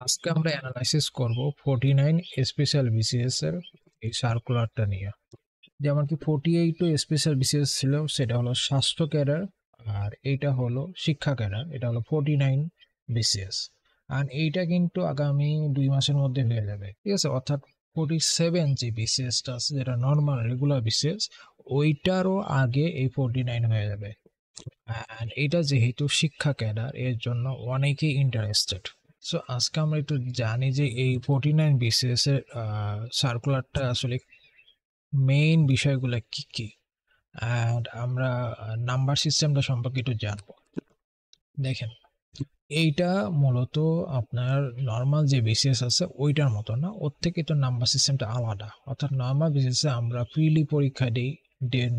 আজকে আমরা অ্যানালাইসিস করব 49 স্পেশাল বিসিএস এর এই সার্কুলারটা নিয়ে। যেমন কি 48 স্পেশাল বিসিএস ছিল, সেটা হলো স্বাস্থ্য ক্যাডার, আর এইটা হলো শিক্ষা ক্যাডার, এটা হলো 49 বিসিএস। আর এইটা কিন্তু আগামী 2 মাসের মধ্যে হয়ে যাবে, ঠিক আছে। অর্থাৎ 47 যে বিসিএসটা আছে, যেটা নর্মাল রেগুলার বিসিএস, ওইটারও আগে এই 49 হয়ে যাবে। আর এটা যেহেতু শিক্ষা ক্যাডার, এর জন্য অনেকেই ইন্টারেস্টেড। সো আজকে আমরা একটু জানি যে এই 49 বিসিএস এর সার্কুলারটা আসলে মেইন বিষয়গুলো কি কি, অ্যান্ড আমরা নাম্বার সিস্টেমটা সম্পর্কে একটু জানবো। দেখেন, এইটা মূলত আপনার নর্মাল যে বিসিএস আছে ওইটার মতো না, ওর থেকে তো নাম্বার সিস্টেমটা আলাদা। অর্থাৎ নর্মাল বিসিএস এ আমরা প্রিলি পরীক্ষা দিই, দেন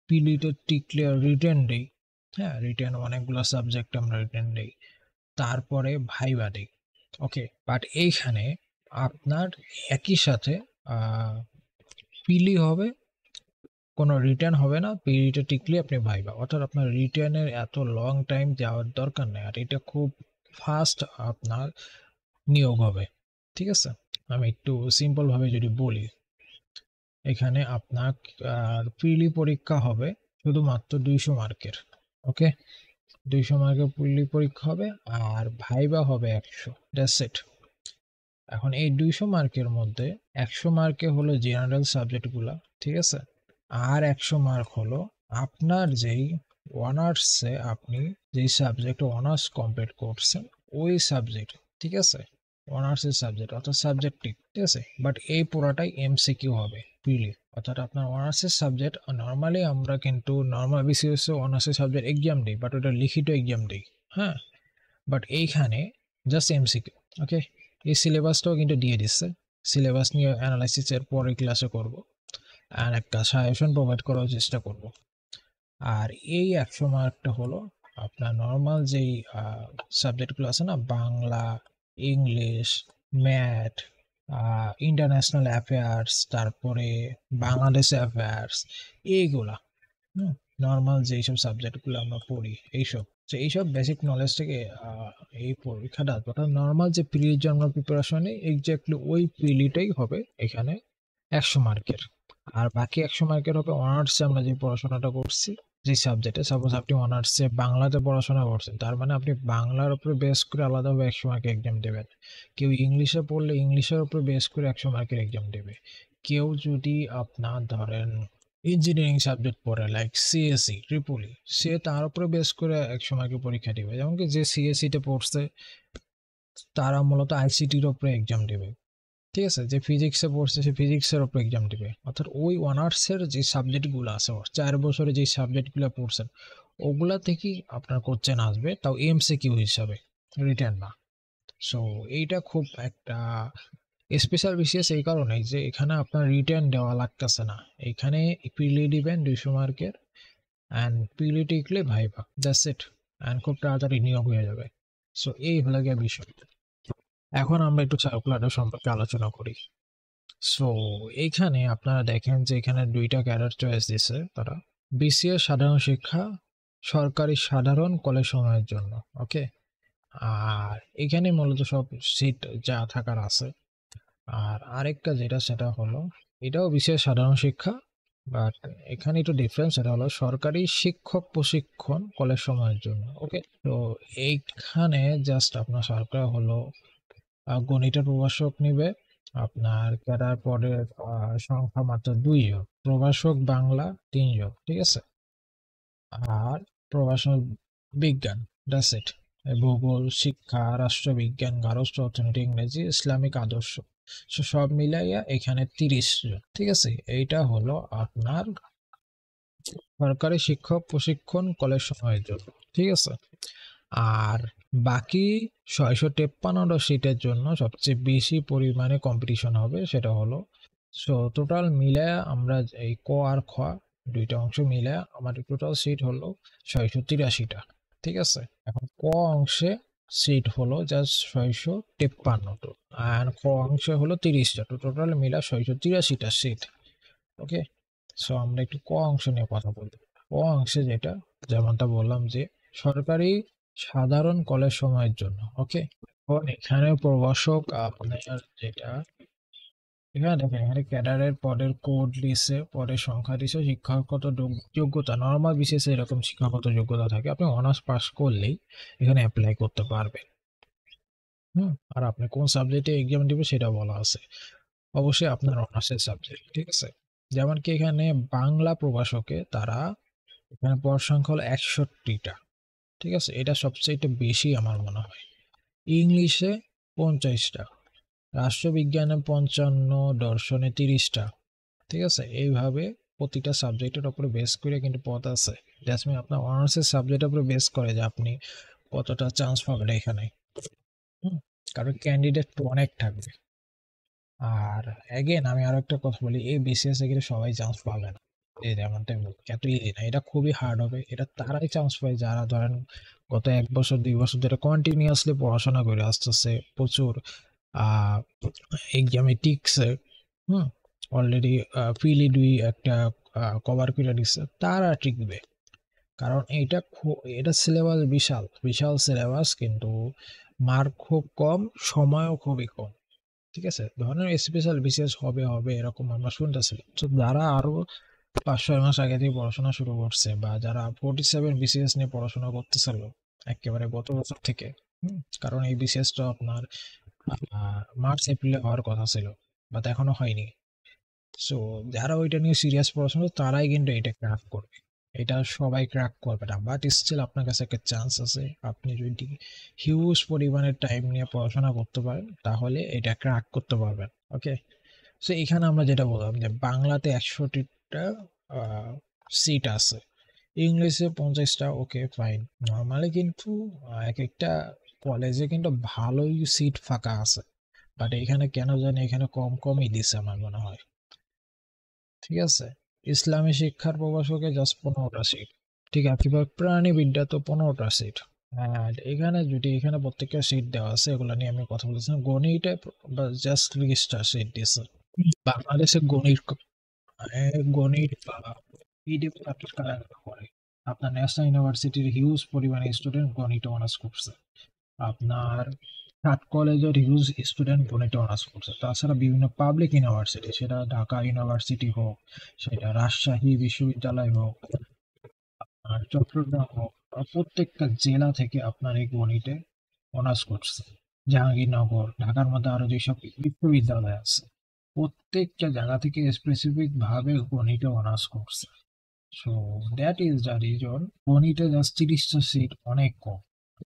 প্রিলিতে টিকলে রিটেন দিই। হ্যাঁ, রিটেন অনেকগুলো সাবজেক্ট আমরা রিটেন দিই, তারপরে ভাইবা দিই। ওকে, বাট এইখানে আপনার একই সাথে পিলি হবে, কোনো রিটার্ন হবে না। পিরিয়ডে টিকলে আপনি ভাইবা, অর্থাৎ আপনার রিটার্নের এত লং টাইম যাওয়ার দরকার নেই, আর এটা খুব ফাস্ট আপনার নিয়োগ হবে, ঠিক আছে। আমি একটু সিম্পল ভাবে যদি বলি, এখানে আপনার প্রিলি পরীক্ষা হবে শুধুমাত্র 200 মার্কের। ওকে, 200 মার্কের প্রিলি পরীক্ষা হবে, আর ভাইবা হবে 100, দ্যাটস ইট। এখন এই 200 মার্কের মধ্যে 100 মার্কে হলো জেনারেল সাবজেক্টগুলা, ঠিক আছে। আর 100 মার্ক হলো আপনার যেই অনার্সে আপনি যেই সাবজেক্ট অনার্স কমপ্লিট করছেন ওই সাবজেক্ট, ঠিক আছে। অনার্সের সাবজেক্ট অর্থাৎ সাবজেক্টিভ, ঠিক আছে। বাট এই পুরাটাই এমসিকিউ হবে প্রিলি। অর্থাৎ আপনার অনার্সের সাবজেক্ট, নর্মালি আমরা কিন্তু নর্মাল বিসিএস অনার্সের সাবজেক্ট এক্সাম দিই, বাট ওটা লিখিত এক্সাম দিই। হ্যাঁ, বাট এইখানে জাস্ট এমসিকিউ। ওকে, এই সিলেবাসটাও কিন্তু দিয়ে দিচ্ছে। সিলেবাস নিয়ে অ্যানালাইসিসের পরে ক্লাসে করব, আর একটা সাজেশন প্রোভাইড করার চেষ্টা করব। আর এই 100 মার্কটা হলো আপনার নর্মাল যেই সাবজেক্টগুলো আছে না, Bangla, English, math, international affairs, তারপরে বাংলাদেশ অ্যাফেয়ার্স, এইগুলা নর্মাল যেইসব সাবজেক্টগুলো আমরা পড়ি, এইসব। তো এইসব বেসিক নলেজ থেকে এই পরীক্ষাটা, অর্থাৎ নর্মাল যে পিরিয়ড আমরা প্রিপারেশন নিই, এক্স্যাক্টলি ওই পিরিয়ডটাই হবে এখানে 100 মার্কের। আর বাকি 100 মার্কের হবে অনার্সে আমরা যে পড়াশোনাটা করছি, যে সাবজেক্টে। সাপোজ আপনি অনার্সে বাংলাতে পড়াশোনা করছেন, তার মানে আপনি বাংলার উপরে বেস করে আলাদাভাবে 100 মার্কের এক্সাম দেবেন। কেউ ইংলিশে পড়লে ইংলিশের উপরে বেস করে 100 মার্কের এক্সাম দেবে। কেউ যদি আপনার ধরেন ইঞ্জিনিয়ারিং সাবজেক্ট পড়ে, লাইক সিএসসি ট্রিপলি, সে তার উপরে বেস করে 100 মার্কের পরীক্ষা দিবে। যেমন কি যে সিএসসি তে পড়ছে, তারা মূলত আইসিটির উপরে এক্সাম দেবে, ঠিক আছে। যে ফিজিক্সে পড়ছে, সে ফিজিক্সের উপর এক্সাম দিবে। অর্থাৎ ওই অনার্সের যে সাবজেক্টগুলো আছে, 4 বছরে যে সাবজেক্টগুলো পড়ছেন, ওগুলা থেকেই আপনার কোশ্চেন আসবে, তাও এমসিকিউ হিসাবে, রিটেন না। সো এইটা খুব একটা স্পেশাল বিসিএস এই কারণে যে এখানে আপনার রিটেন দেওয়া লাগতেছে না। এখানে প্রিলি দিবেন 200 মার্কের, অ্যান্ড প্রিলি টিকলে ভাইবা, দ্যাটস ইট। অ্যান্ড খুব তাড়াতাড়ি নিয়োগ হয়ে যাবে। সো এই হলো গিয়ে বিষয়। এখন আমরা একটু সার্কুলার সম্পর্কে আলোচনা করি। সো এইখানে আপনারা দেখেন যে এখানে 2টা ক্যাডার চয়েস দিছে তারা। বিসিএস সাধারণ শিক্ষা, সরকারি সাধারণ কলেজ সময়ের জন্য। ওকে, আর এখানে মূলত সব সিট যা থাকার আছে। আর আরেকটা যেটা, সেটা হলো এটাও বিসিএস সাধারণ শিক্ষা, বাট এখানে একটু ডিফারেন্স, সেটা হলো সরকারি শিক্ষক প্রশিক্ষণ কলেজ সময়ের জন্য। ওকে, তো এইখানে জাস্ট আপনার সরকার হলো গণিতের প্রভাষক নিবে। আপনার ক্যাডার পদের সংখ্যা মাত্র 2 জন, প্রভাষক বাংলা 3 জন, ঠিক আছে। আর প্রভাষক বিজ্ঞান, দ্যাটস ইট। ভূগোল, শিক্ষা, রাষ্ট্রবিজ্ঞান, গার্হস্থ্য অর্থনীতি, ইংরেজি, ইসলামিক আদর্শ। সব মিলাইয়া এখানে 30 জন, ঠিক আছে। এইটা হলো আপনার সরকারি শিক্ষক প্রশিক্ষণ কলেজ সময়ের জন্য, ঠিক আছে। আর বাকি 653টা সিটের জন্য সবচেয়ে বেশি পরিমাণে কম্পিটিশন হবে, সেটা হলো, সো টোটাল মিলে আমরা এই ক আর খ 2টা অংশ মিলে আমাদের টোটাল সিট হলো 683টা, ঠিক আছে। এখন ক অংশে সিট হলো জাস্ট 653, আর খ অংশে হলো 30টা, তো টোটাল মিলা 683টা সিট। ওকে, সো আমরা একটু ক অংশ নিয়ে কথা বলতে। ক অংশে যেটা, যেমনটা বললাম যে সরকারি সাধারণ কলেজ সময়ের জন্য। ওকে, এখন এখানে প্রভাষক আপনার যেটা এখানে দেখেন, এখানে ক্যাডারের পদের কোড দিছে, পদের সংখ্যা দিছে, শিক্ষাগত যোগ্যতা নর্মাল বিশেষ এরকম শিক্ষাগত যোগ্যতা থাকে, আপনি অনার্স পাস করলেই এখানে অ্যাপ্লাই করতে পারবেন। আর আপনি কোন সাবজেক্টে এক্সাম দিবে সেটা বলা আছে, অবশ্যই আপনার অনার্সের সাবজেক্ট, ঠিক আছে। যেমন কি এখানে বাংলা প্রভাষকে তারা এখানে পদ সংখ্যা হলো 61টা, ঠিক আছে, এটা সবচেয়ে বেশি আমার মনে হয়। ইংলিশে 50টা, রাষ্ট্রবিজ্ঞানে 55, দর্শনে 30টা, ঠিক আছে। এইভাবে প্রতিটা সাবজেক্টের উপরে বেস করে কিন্তু পদ আছে। দ্যাটস মিন আপনার অনার্সের সাবজেক্টের উপরে বেস করে যে আপনি কতটা চান্স পাবেন এখানে। হুম, কারণ ক্যান্ডিডেট তো অনেক থাকবে। আর এগেন আমি আরো একটা কথা বলি, এই বিসিএস এ কিন্তু সবাই চান্স পাবে না, এই যেমনটাই বলি এত ইজি না, এটা খুবই হার্ড হবে। এটা তারাই চান্স পায় যারা ধরেন গত 1 বছর 2 বছর ধরে কন্টিনিউয়াসলি পড়াশোনা করে আসতেছে, প্রচুর আহ এক্সামে টিকছে, হুম, অলরেডি প্রিলি 2 একটা কভার করে দিচ্ছে, তারা টিকবে। কারণ এটা সিলেবাস বিশাল বিশাল সিলেবাস, কিন্তু মার্ক খুব কম, সময়ও খুবই কম, ঠিক আছে। ধরেন স্পেশাল বিসিএস হবে হবে এরকম আমরা শুনতেছিলাম, তো যারা আরো 5-6 মাস আগে থেকে পড়াশোনা শুরু করছে, বা যারা 47 বিসিএস নিয়ে পড়াশোনা করতেছিল একেবারে গত বছর থেকে, কারণ এই বিসিএস তো আপনার মার্চ এপ্রিলে হওয়ার কথা ছিল, বাট এখনো হয়নি। সো যারা ওইটা নিয়ে সিরিয়াস পড়াশোনা তারাই কিন্তু এটা ক্র্যাক করবে। এটা সবাই ক্র্যাক করবে না, বাট স্টিল আপনার কাছে একটা চান্স আছে। আপনি যদি হিউজ পরিমাণের টাইম নিয়ে পড়াশোনা করতে পারেন তাহলে এটা ক্র্যাক করতে পারবেন। ওকে, সো এখানে আমরা যেটা বললাম যে বাংলাতে 100টা সিট আছে, ইংলিশে 50টা, ওকে ফাইন। নর্মালি কিন্তু এক একটা কলেজে কিন্তু ভালোই সিট ফাঁকা আছে, বাট এখানে কেন জানি এখানে কম কমই দিছে আমার মনে হয়, ঠিক আছে। ইসলামী শিক্ষার প্রভাষকে জাস্ট 15টা সিট, ঠিক আছে। এবার প্রাণীবিদ্যা তো 15টা সিট। আর এখানে যদি এখানে প্রত্যেকটা সিট দেওয়া আছে, এগুলো নিয়ে আমি কথা বলেছিলাম। গণিতে জাস্ট 20টা সিট দিয়েছে। বাংলাদেশে গণিত বা এই ডিপার্টমেন্ট কারা করে, আপনার ন্যাশনাল ইউনিভার্সিটির হিউজ পরিমাণে স্টুডেন্ট গণিতে অনার্স করছে, আপনার সাত কলেজের হিউজ স্টুডেন্ট গণিতে অনার্স করছে। তাছাড়া বিভিন্ন পাবলিক ইউনিভার্সিটি, সেটা ঢাকা ইউনিভার্সিটি হোক, সেটা রাজশাহী বিশ্ববিদ্যালয় হোক, আর চট্টগ্রাম হোক, প্রত্যেকটা জেলা থেকে আপনার এই গণিতে অনার্স করছে। জাহাঙ্গীরনগর, ঢাকার মধ্যে আরো যেসব বিশ্ববিদ্যালয় আছে, প্রত্যেকটা জায়গা থেকে স্পেসিফিক ভাবে গণিতে অনার্স করছে। So that is the reason গণিতে জাস্ট 30টা সিট অনেক কম,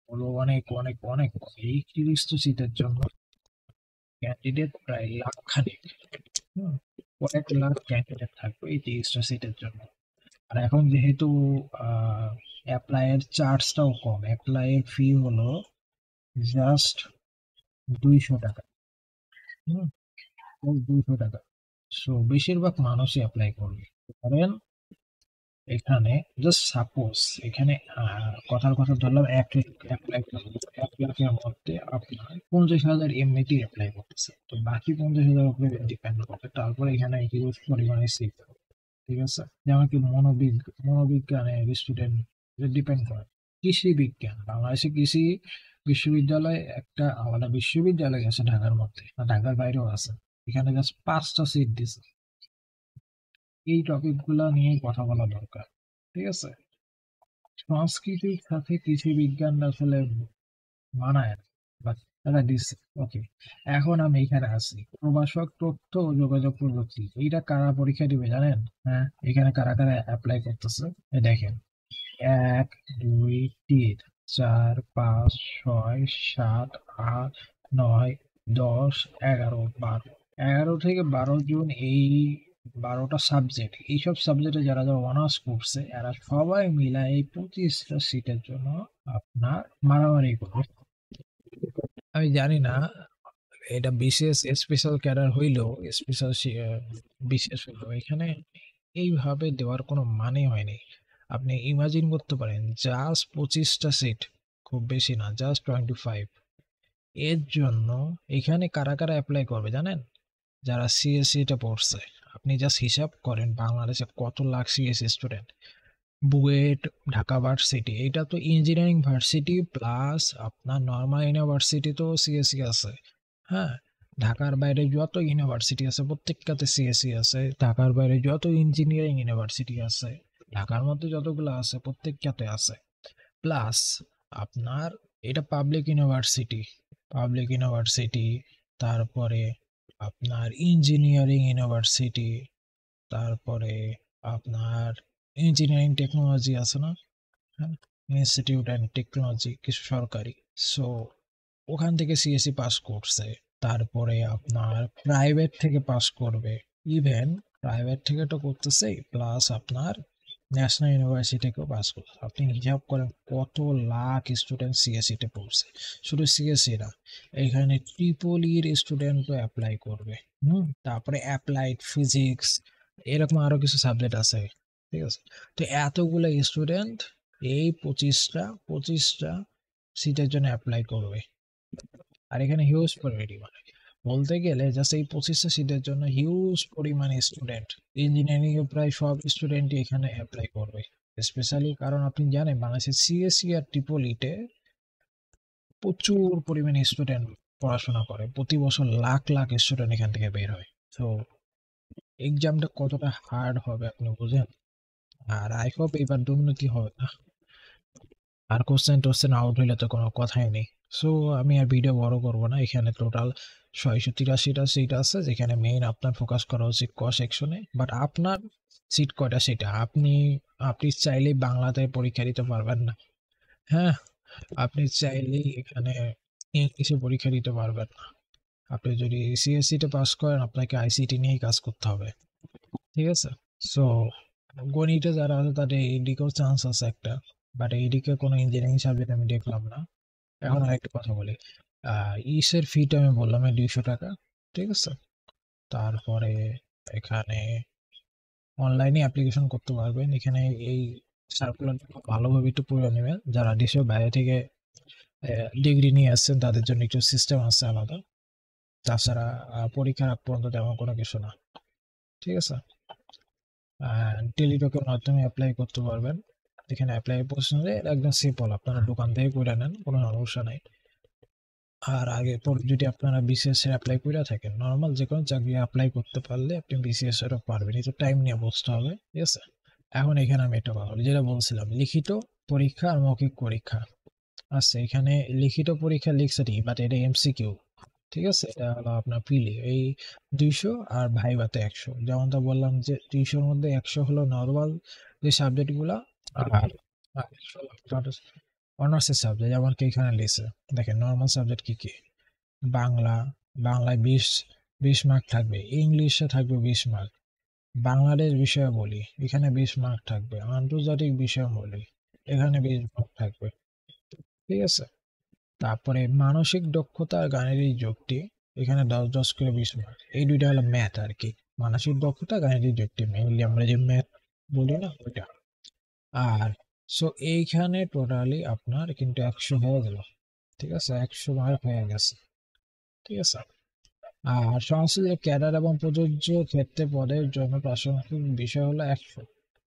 হলো অনেক অনেক অনেক কম। এই 30টা সিটের জন্য ক্যান্ডিডেট প্রায় লাখ খানেক, হুম, কয়েক লাখ ক্যান্ডিডেট থাকবে এই 30টা সিটের জন্য। আর এখন যেহেতু অ্যাপ্লাইয়ের চার্জটাও কম, অ্যাপ্লাইয়ের ফি হলো জাস্ট 200 টাকা, হুম, 200 টাকা। সো বেশিরভাগ মানুষই অ্যাপ্লাই করবে। ধরেন এখানে জাস্ট সাপোজ এখানে কথার কথা ধরলাম 1 লাখ অ্যাপ্লাই করবো, 1 লাখের মধ্যে আপনার 50,000 এমনিতেই অ্যাপ্লাই করতেছে, তো বাকি 50,000 উপরে ডিপেন্ড করবে। তারপরে এখানে হিউজ পরিমাণে সিট, ঠিক আছে। যেমন কি মনোবিজ্ঞানের স্টুডেন্ট ডিপেন্ড করে। কৃষি বিজ্ঞান, বাংলাদেশে কৃষি বিশ্ববিদ্যালয় একটা আলাদা বিশ্ববিদ্যালয় আছে ঢাকার মধ্যে, আর ঢাকার বাইরেও আছে। এখানে জাস্ট 5টা সিট দিছে। এই টপিক গুলা নিয়ে কথা বলা দরকার, ঠিক আছে। সংস্কৃতির সাথে কৃষি বিজ্ঞান আসলে মানায় না, বাট তারা দিচ্ছে। ওকে, এখন আমি এখানে আছি প্রভাষক তথ্য ও যোগাযোগ প্রযুক্তি, এইটা কারা পরীক্ষা দিবে জানেন? হ্যাঁ, এখানে কারা কারা অ্যাপ্লাই করতেছে এই দেখেন, 1, 2, 3, 4, 5, 6, 7, 8, 9, 10, 11, 12, 11 থেকে 12 জন, এই 12টা সাবজেক্ট, এইসব সাবজেক্টে যারা যারা অনার্স করছে এরা সবাই মিলা এই 25টা সিটের জন্য আপনার মারামারি করবে। আমি জানি না এটা বিশেষ স্পেশাল ক্যাডার হইলেও, স্পেশাল বিশেষ হইলেও এখানে এইভাবে দেওয়ার কোনো মানে হয়নি। আপনি ইমাজিন করতে পারেন জাস্ট 25টা সিট, খুব বেশি না, জাস্ট 25, এর জন্য এখানে কারা কারা অ্যাপ্লাই করবে জানেন? যারা সিএসসি তে পড়ছে। আপনি জাস্ট হিসাব করেন বাংলাদেশে কত lakh CSC student, BUET, Dhaka varsity, এটা তো ইঞ্জিনিয়ারিং ভার্সিটি প্লাস আপনার নর্মাল ইউনিভার্সিটি তো সিএসসি আছে। হ্যাঁ, ঢাকার বাইরে যত ইউনিভার্সিটি আছে প্রত্যেকটাতে সিএসসি আছে। ঢাকার বাইরে যত ইঞ্জিনিয়ারিং ইউনিভার্সিটি আছে, ঢাকার মধ্যে যতগুলো আছে প্রত্যেকটাতে আছে। প্লাস আপনার এটা পাবলিক ইউনিভার্সিটি, তারপরে আপনার ইঞ্জিনিয়ারিং ইউনিভার্সিটি, তারপরে আপনার ইঞ্জিনিয়ারিং টেকনোলজি আছে না, হ্যাঁ, ইনস্টিটিউট অ্যান্ড টেকনোলজি কিছু সরকারি। সো ওখান থেকে সিএসসি পাস করছে। তারপরে আপনার প্রাইভেট থেকে পাস করবে, ইভেন প্রাইভেট থেকে তো করতেছে, প্লাস আপনার ন্যাশনাল ইউনিভার্সিটি থেকেও পাস করছে। আপনি হিসাব করেন কত লাখ স্টুডেন্ট সিএসসি তে পড়ছে। শুধু সিএসসি না, এখানে ট্রিপল ইর স্টুডেন্টও অ্যাপ্লাই করবে। তারপরে অ্যাপ্লাইড ফিজিক্স, এরকম আরো কিছু সাবজেক্ট আছে। ঠিক আছে, তো এতগুলো স্টুডেন্ট এই পঁচিশটা সিটের জন্য অ্যাপ্লাই করবে। আর এখানে হিউজ পরিমাণে মানে বলতে গেলে জাস্ট এই 25টা সিটের জন্য হিউজ পরিমাণে স্টুডেন্ট, ইঞ্জিনিয়ারিং এর প্রায় সব স্টুডেন্টই এখানে অ্যাপ্লাই করবে। স্পেশালি কারণ আপনি জানেন বাংলাদেশের সিএসসি আর ট্রিপল ইতে প্রচুর পরিমাণে স্টুডেন্ট পড়াশোনা করে, প্রতি বছর লাখ লাখ স্টুডেন্ট এখান থেকে বের হয়। তো এক্সামটা কতটা হার্ড হবে আপনি বুঝেন। আর আই হোপ এবার দুর্নীতি হবে না, আর কোশ্চেন আউট হইলে তো কোনো কথাই নেই। সো আমি আর ভিডিও বড় করব না, এখানে টোটাল 683টা সিট আছে, যেখানে মেইন আপনার ফোকাস করা উচিত ক সেকশনে। বাট আপনার সিট কয়টা সেটা আপনি চাইলেই বাংলাতে পরীক্ষা দিতে পারবেন না। হ্যাঁ, আপনি চাইলেই এখানে ইংলিশে পরীক্ষা দিতে পারবেন না। আপনি যদি সিএসসি তে পাস করেন আপনাকে আইসিটি নিয়েই কাজ করতে হবে। ঠিক আছে, সো গণিতে যারা আছে তাদের এইদিকেও চান্স আছে একটা, বাট এইদিকে কোনো ইঞ্জিনিয়ারিং সাবজেক্ট আমি দেখলাম না। এখন আরেকটা কথা বলি, ইসের ফিটা আমি বললাম 200 টাকা। ঠিক আছে, তারপরে এখানে অনলাইনে অ্যাপ্লিকেশন করতে পারবেন। এখানে এই সার্কুলার ভালোভাবে একটু পড়ে নেবেন, যারা দেশের বাইরে থেকে ডিগ্রি নিয়ে আসছেন তাদের জন্য একটু সিস্টেম আছে আলাদা। তাছাড়া পরীক্ষার আগ পর্যন্ত তেমন কোনো কিছু না। ঠিক আছে, টেলিটকের মাধ্যমে অ্যাপ্লাই করতে পারবেন। এখানে অ্যাপ্লাই প্রসেস একদম সিম্পল, আপনারা দোকান থেকে করে নেন, কোনো সমস্যা নাই। আর আগে পরে যদি আপনারা বিসিএস এর অ্যাপ্লাই করে থাকেন, নর্মাল যে কোনো চাকরি অ্যাপ্লাই করতে পারলে আপনি বিসিএস এরও পারবেন, একটু টাইম নিয়ে বসতে হবে। ঠিক আছে, এখন এখানে আমি একটা কথা বলি, যেটা বলছিলাম লিখিত পরীক্ষা আর মৌখিক পরীক্ষা। আচ্ছা, এখানে লিখিত পরীক্ষা লিখছে ঠিক, বাট এটা এমসিকিউ। ঠিক আছে, এটা হলো আপনার প্রিলি এই 200 আর ভাইভাতে 100। যেমনটা বললাম যে 200-র মধ্যে 100 হলো নর্মাল যে সাবজেক্ট গুলা, আর 100 অনার্সের সাবজেক্ট। যেমন কি এখানে লিখছে দেখেন নর্মাল সাবজেক্ট কি কি, বাংলা, বাংলায় 20 মার্ক থাকবে, ইংলিশে থাকবে 20 মার্ক, বাংলাদেশ বিষয়ে বলি এখানে 20 মার্ক থাকবে, আন্তর্জাতিক বিষয় বলি এখানে 20 মার্ক থাকবে। ঠিক আছে, তারপরে মানসিক দক্ষতা আর গাণিতিক যুক্তি এখানে 10 করে 20 মার্ক। এই দুইটা হলো ম্যাথ আর কি, মানসিক দক্ষতা গাণিতিক যুক্তি, মেইনলি আমরা যে ম্যাথ বলি না ওইটা। আর সো এইখানে টোটালি আপনার কিন্তু 100 হয়ে গেল। ঠিক আছে, 100 মার্ক হয়ে গেছে। ঠিক আছে, আর সংশ্লিষ্ট ক্যাডার এবং প্রযোজ্য ক্ষেত্রে পদের জন্য প্রাসঙ্গিক বিষয় হলো 100।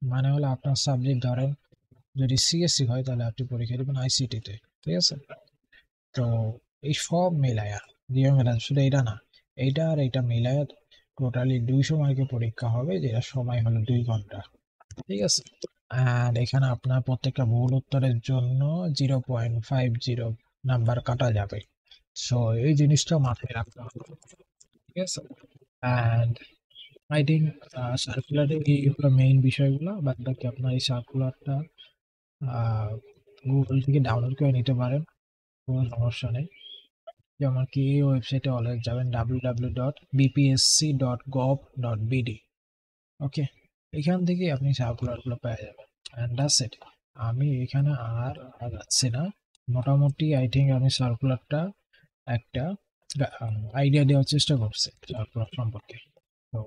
মানে হলো আপনার সাবজেক্ট ধরেন যদি সিএসসি হয় তাহলে আপনি পরীক্ষা দেবেন আইসিটি তে। ঠিক আছে, তো এই সব মিলায়া দিয়ে মেলান, শুধু এটা না, এইটা আর এইটা মিলায়া টোটালি 200 মার্কের পরীক্ষা হবে, যেটা সময় হলো 2 ঘন্টা। ঠিক আছে, আর এখানে আপনার প্রত্যেকটা ভুল উত্তরের জন্য 0.50 নাম্বার কাটা যাবে। সো এই জিনিসটা মাথায় রাখতে হবে। ঠিক আছে, অ্যান্ড আই থিঙ্ক সার্কুলারের এইগুলো মেইন বিষয়গুলো, বাদ বাকি আপনার এই সার্কুলারটা গুগল থেকে ডাউনলোড করে নিতে পারেন, কোনো সমস্যা নেই। যেমন কি এই ওয়েবসাইটে অলরেডি যাবেন www.bpsc.gov.bd। ওকে, এখান থেকে আপনি সার্কুলারগুলো পেয়ে যাবেন, অ্যান্ড দ্যাটস ইট। আমি এখানে আর আগাচ্ছি না, মোটামুটি আই থিঙ্ক আমি সার্কুলারটা একটা আইডিয়া দেওয়ার চেষ্টা করছি সার্কুলার সম্পর্কে। তো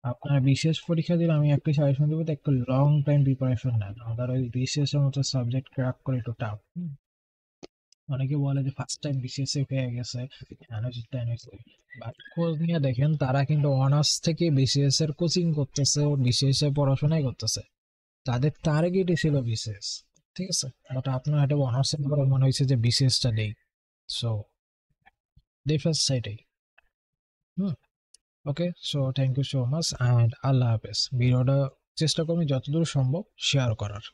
আপনার বিশেষ পরীক্ষা দিলে আমি একটা সাজেশন দেবো, একটু লং টাইম প্রিপারেশন নেন, আদারওয়াইজ বিসিএস এর মতো সাবজেক্ট ক্র্যাক করে একটু টাফ। অনেকে বলে যে ফার্স্ট টাইম বিসিএস এ হয়ে গেছে, বাট খোঁজ নিয়ে দেখেন তারা কিন্তু অনার্স থেকে বিসিএস এর কোচিং করতেছে, বিসিএস এর পড়াশোনাই করতেছে। তাদের টার্গেটই ছিল বিসিএস, ঠিক আছে, বাট আপনার এটা অনার্সের পরে মনে হয়েছে যে বিসিএসটা নেই, সো ডিফারেন্স সাইডেই। Hmm, okay, so thank you so much and আল্লাহ হাফেজ। ভিডিওটা চেষ্টা করবেন যতদূর সম্ভব শেয়ার করার।